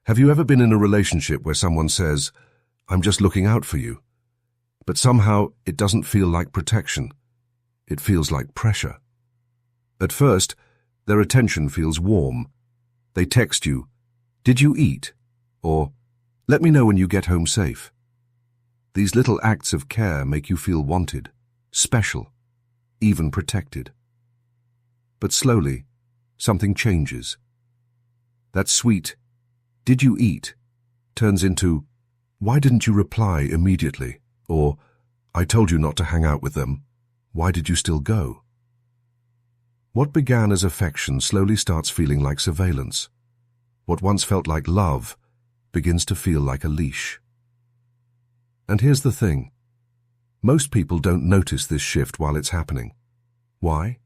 Have you ever been in a relationship where someone says, "I'm just looking out for you," but somehow it doesn't feel like protection? It feels like pressure. At first, their attention feels warm. They text you, "Did you eat?" or "Let me know when you get home safe." These little acts of care make you feel wanted, special, even protected. But slowly, something changes. That sweet, "Did you eat?" turns into, "Why didn't you reply immediately?" or "I told you not to hang out with them. Why did you still go?" What began as affection slowly starts feeling like surveillance. What once felt like love begins to feel like a leash. And here's the thing. Most people don't notice this shift while it's happening. Why?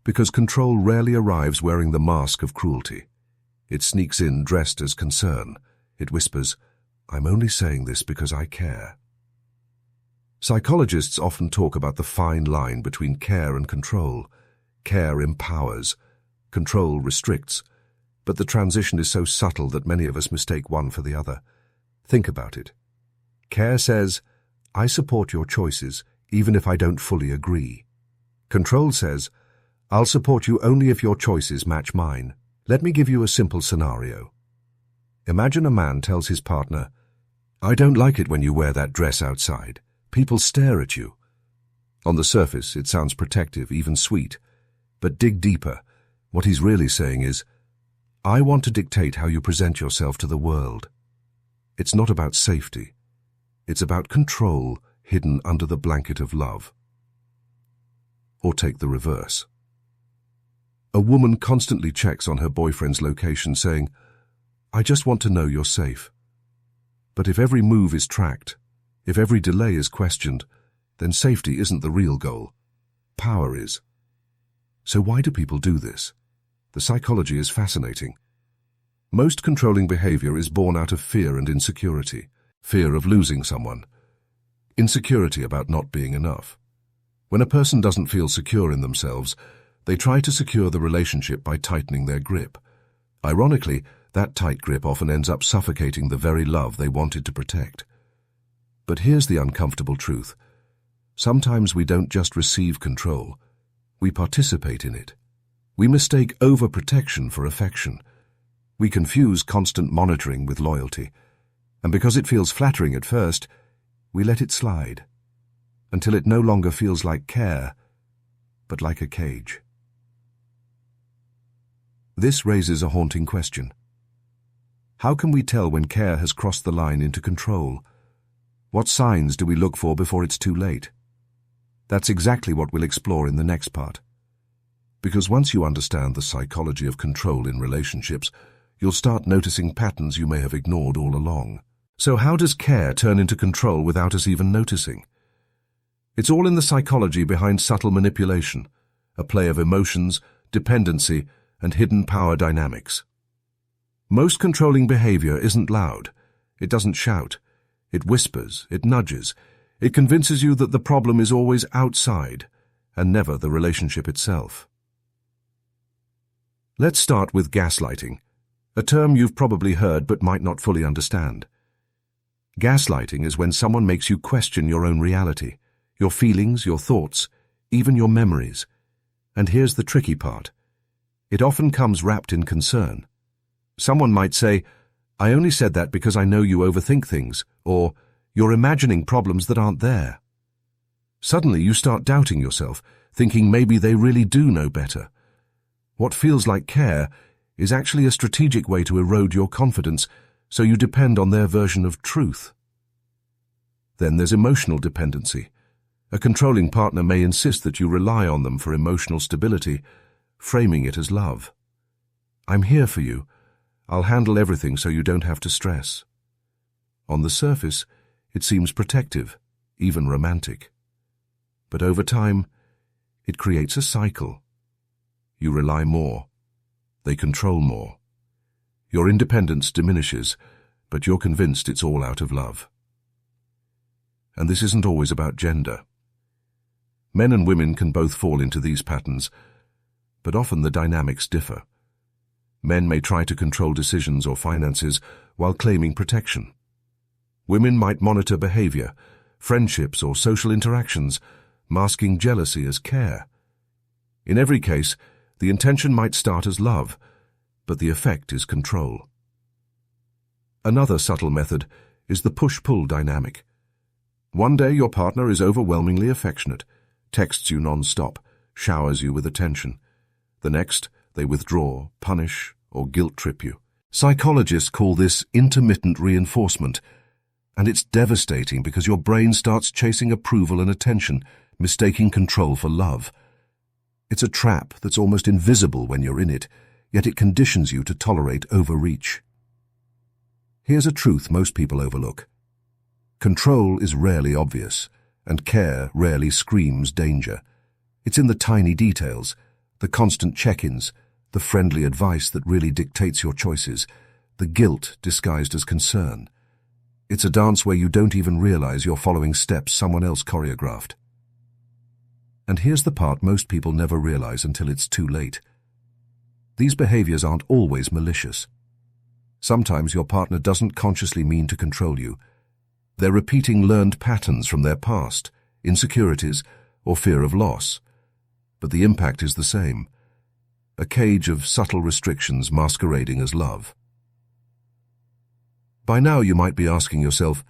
Because control rarely arrives wearing the mask of cruelty. It sneaks in dressed as concern. It whispers, "I'm only saying this because I care." Psychologists often talk about the fine line between care and control. Care empowers, control restricts, but the transition is so subtle that many of us mistake one for the other. Think about it. Care says, "I support your choices, even if I don't fully agree." Control says, "I'll support you only if your choices match mine." Let me give you a simple scenario. Imagine a man tells his partner, "I don't like it when you wear that dress outside. People stare at you." On the surface, it sounds protective, even sweet. But dig deeper. What he's really saying is, "I want to dictate how you present yourself to the world." It's not about safety. It's about control hidden under the blanket of love. Or take the reverse. A woman constantly checks on her boyfriend's location saying, "I just want to know you're safe." But if every move is tracked, if every delay is questioned, then safety isn't the real goal. Power is. So why do people do this? The psychology is fascinating. Most controlling behavior is born out of fear and insecurity. Fear of losing someone. Insecurity about not being enough. When a person doesn't feel secure in themselves, they try to secure the relationship by tightening their grip. Ironically, that tight grip often ends up suffocating the very love they wanted to protect. But here's the uncomfortable truth. Sometimes we don't just receive control, we participate in it. We mistake overprotection for affection. We confuse constant monitoring with loyalty. And because it feels flattering at first, we let it slide, until it no longer feels like care, but like a cage. This raises a haunting question. How can we tell when care has crossed the line into control? What signs do we look for before it's too late? That's exactly what we'll explore in the next part. Because once you understand the psychology of control in relationships, you'll start noticing patterns you may have ignored all along. So how does care turn into control without us even noticing? It's all in the psychology behind subtle manipulation, a play of emotions, dependency, and hidden power dynamics. Most controlling behavior isn't loud. It doesn't shout. It whispers. It nudges. It convinces you that the problem is always outside and never the relationship itself. Let's start with gaslighting, a term you've probably heard but might not fully understand. Gaslighting is when someone makes you question your own reality, your feelings, your thoughts, even your memories. And here's the tricky part. It often comes wrapped in concern. Someone might say, "I only said that because I know you overthink things," or "You're imagining problems that aren't there." Suddenly you start doubting yourself, thinking maybe they really do know better. What feels like care is actually a strategic way to erode your confidence, so you depend on their version of truth. Then there's emotional dependency. A controlling partner may insist that you rely on them for emotional stability, framing it as love. "I'm here for you. I'll handle everything so you don't have to stress." On the surface, it seems protective, even romantic. But over time, it creates a cycle. You rely more. They control more. Your independence diminishes, but you're convinced it's all out of love. And this isn't always about gender. Men and women can both fall into these patterns, but often the dynamics differ. Men may try to control decisions or finances, while claiming protection. Women might monitor behavior, friendships or social interactions, masking jealousy as care. In every case, the intention might start as love, but the effect is control. Another subtle method is the push-pull dynamic. One day your partner is overwhelmingly affectionate, texts you non-stop, showers you with attention. The next, they withdraw, punish, or guilt-trip you. Psychologists call this intermittent reinforcement, and it's devastating because your brain starts chasing approval and attention, mistaking control for love. It's a trap that's almost invisible when you're in it, yet it conditions you to tolerate overreach. Here's a truth most people overlook. Control is rarely obvious, and care rarely screams danger. It's in the tiny details, the constant check-ins, the friendly advice that really dictates your choices, the guilt disguised as concern. It's a dance where you don't even realize you're following steps someone else choreographed. And here's the part most people never realize until it's too late. These behaviors aren't always malicious. Sometimes your partner doesn't consciously mean to control you. They're repeating learned patterns from their past, insecurities, or fear of loss. But the impact is the same. A cage of subtle restrictions masquerading as love. By now you might be asking yourself,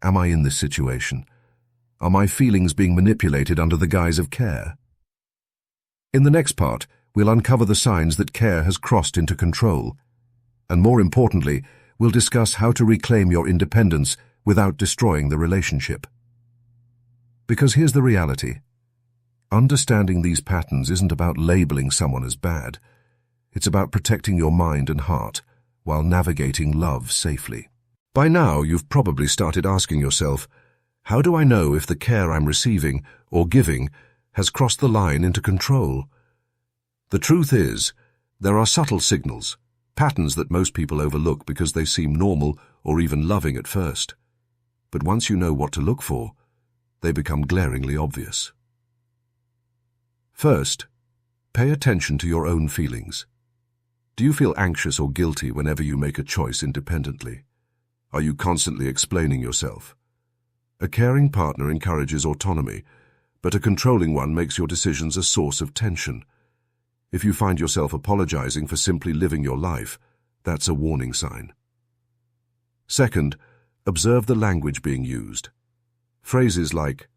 am I in this situation? Are my feelings being manipulated under the guise of care? In the next part, we'll uncover the signs that care has crossed into control. And more importantly, we'll discuss how to reclaim your independence without destroying the relationship. Because here's the reality. Understanding these patterns isn't about labeling someone as bad. It's about protecting your mind and heart while navigating love safely. By now, you've probably started asking yourself, how do I know if the care I'm receiving or giving has crossed the line into control? The truth is, there are subtle signals, patterns that most people overlook because they seem normal or even loving at first. But once you know what to look for, they become glaringly obvious. First, pay attention to your own feelings. Do you feel anxious or guilty whenever you make a choice independently? Are you constantly explaining yourself? A caring partner encourages autonomy, but a controlling one makes your decisions a source of tension. If you find yourself apologizing for simply living your life, that's a warning sign. Second, observe the language being used. Phrases like,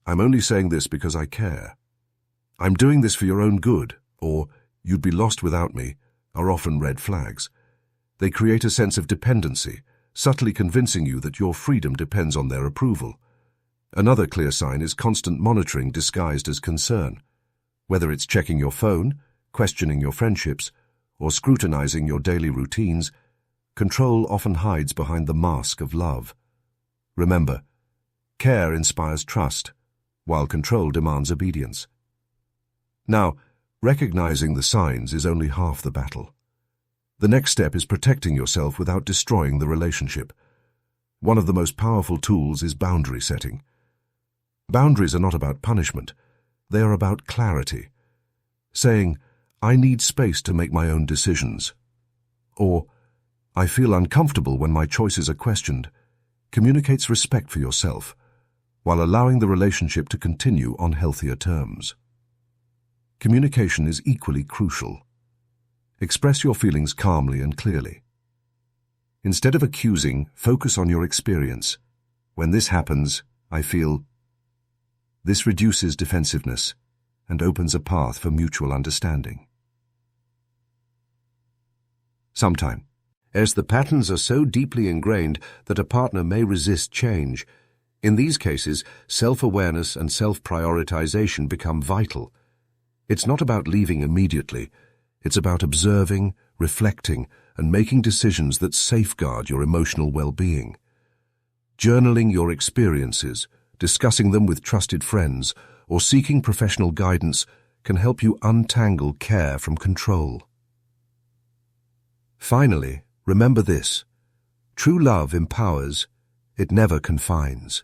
"I'm only saying this because I care," "I'm doing this for your own good," or "you'd be lost without me," are often red flags. They create a sense of dependency, subtly convincing you that your freedom depends on their approval. Another clear sign is constant monitoring disguised as concern. Whether it's checking your phone, questioning your friendships, or scrutinizing your daily routines, control often hides behind the mask of love. Remember, care inspires trust, while control demands obedience. Now, recognizing the signs is only half the battle. The next step is protecting yourself without destroying the relationship. One of the most powerful tools is boundary setting. Boundaries are not about punishment. They are about clarity. Saying, "I need space to make my own decisions," or "I feel uncomfortable when my choices are questioned," communicates respect for yourself, while allowing the relationship to continue on healthier terms. Communication is equally crucial. Express your feelings calmly and clearly. Instead of accusing, focus on your experience. "When this happens, I feel..." This reduces defensiveness and opens a path for mutual understanding. Sometimes, as the patterns are so deeply ingrained that a partner may resist change, in these cases, self-awareness and self-prioritization become vital. It's not about leaving immediately. It's about observing, reflecting, and making decisions that safeguard your emotional well-being. Journaling your experiences, discussing them with trusted friends, or seeking professional guidance can help you untangle care from control. Finally, remember this: true love empowers, it never confines.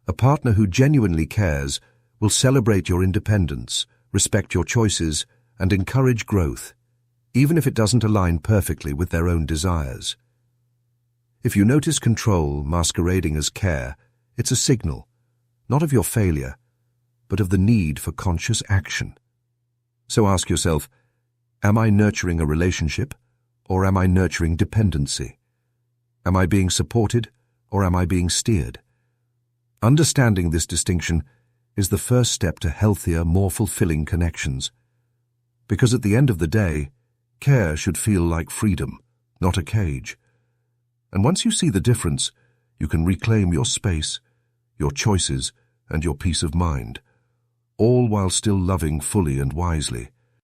A partner who genuinely cares will celebrate your independence, respect your choices, and encourage growth, even if it doesn't align perfectly with their own desires. If you notice control masquerading as care, it's a signal, not of your failure, but of the need for conscious action. So ask yourself, am I nurturing a relationship, or am I nurturing dependency? Am I being supported, or am I being steered? Understanding this distinction is the first step to healthier, more fulfilling connections. Because at the end of the day, care should feel like freedom, not a cage. And once you see the difference, you can reclaim your space, your choices, and your peace of mind, all while still loving fully and wisely.